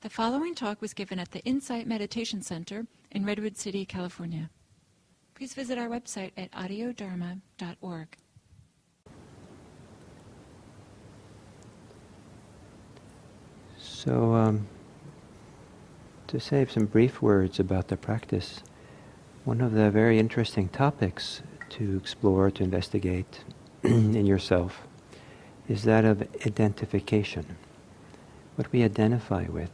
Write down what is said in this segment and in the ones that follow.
The following talk was given at the Insight Meditation Center in Redwood City, California. Please visit our website at audiodharma.org. So, to say some brief words about the practice, one of the very interesting topics to explore, to investigate in yourself is that of identification, what we identify with.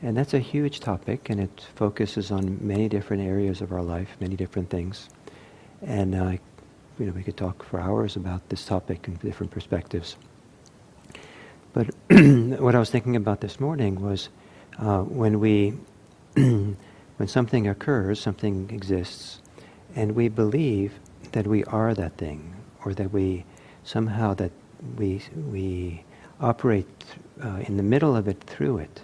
And that's a huge topic, and it focuses on many different areas of our life, many different things. And we could talk for hours about this topic in different perspectives. But what I was thinking about this morning was when something occurs, something exists, and we believe that we are that thing, or that we somehow that we operate in the middle of it, through it.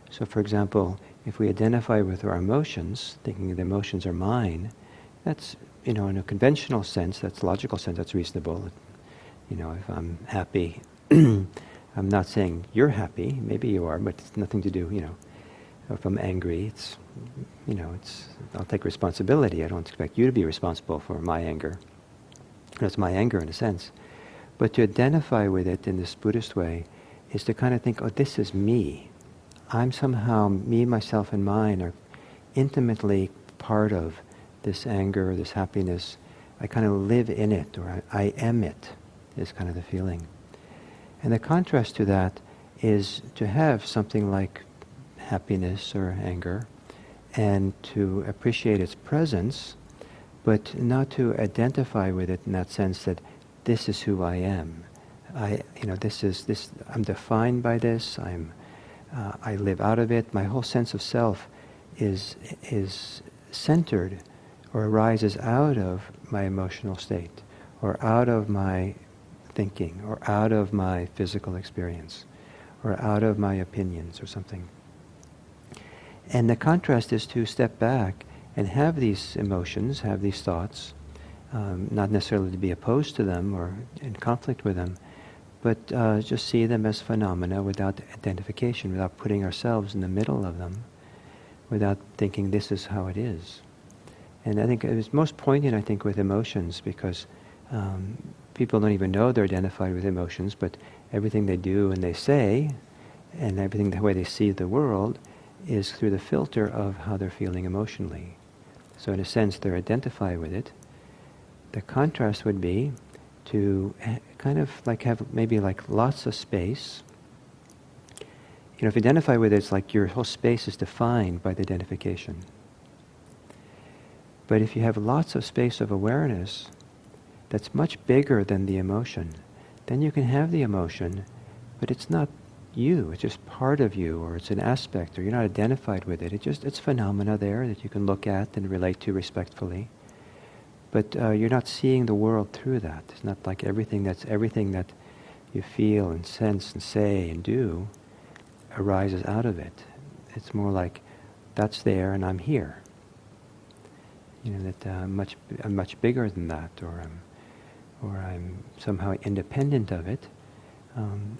So, for example, if we identify with our emotions, thinking the emotions are mine, that's, in a conventional sense, that's logical sense, that's reasonable. If I'm happy, I'm not saying you're happy, maybe you are, but it's nothing to do, if I'm angry, I'll take responsibility. I don't expect you to be responsible for my anger. It's my anger in a sense. But to identify with it in this Buddhist way is to kind of think, oh, this is me. I'm somehow, me, myself, and mine are intimately part of this anger, this happiness. I kind of live in it, or I am it, is kind of the feeling. And the contrast to that is to have something like happiness or anger, and to appreciate its presence, but not to identify with it in that sense that this is who I am. I'm defined by this. I live out of it. My whole sense of self is centered or arises out of my emotional state, or out of my thinking, or out of my physical experience, or out of my opinions or something. And the contrast is to step back and have these emotions, have these thoughts, not necessarily to be opposed to them or in conflict with them, but just see them as phenomena without identification, without putting ourselves in the middle of them, without thinking this is how it is. And I think it's most poignant, with emotions, because people don't even know they're identified with emotions, but everything they do and they say, and everything, the way they see the world, is through the filter of how they're feeling emotionally. So in a sense, they're identified with it. The contrast would be to kind of have maybe lots of space. If you identify with it, it's like your whole space is defined by the identification. But if you have lots of space of awareness that's much bigger than the emotion, then you can have the emotion, but it's not you, it's just part of you, or it's an aspect, or you're not identified with it. It's phenomena there that you can look at and relate to respectfully. But you're not seeing the world through that. It's not like everything that you feel and sense and say and do arises out of it. It's more like that's there and I'm here. That I'm much bigger than that, or I'm somehow independent of it.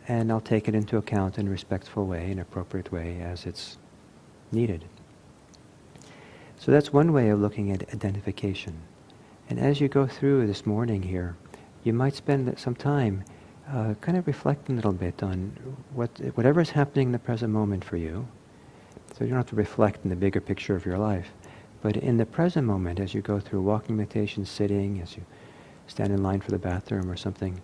And I'll take it into account in a respectful way, an appropriate way, as it's needed. So that's one way of looking at identification. And as you go through this morning here, you might spend some time kind of reflecting a little bit on whatever is happening in the present moment for you. So you don't have to reflect in the bigger picture of your life. But in the present moment, as you go through walking meditation, sitting, as you stand in line for the bathroom or something,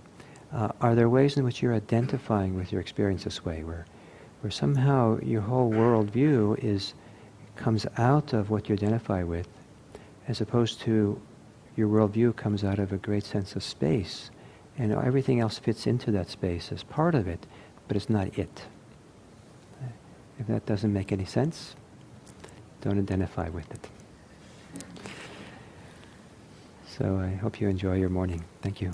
are there ways in which you're identifying with your experience this way, where somehow your whole worldview comes out of what you identify with, as opposed to your worldview comes out of a great sense of space, and everything else fits into that space as part of it, but it's not it. If that doesn't make any sense, don't identify with it. So I hope you enjoy your morning. Thank you.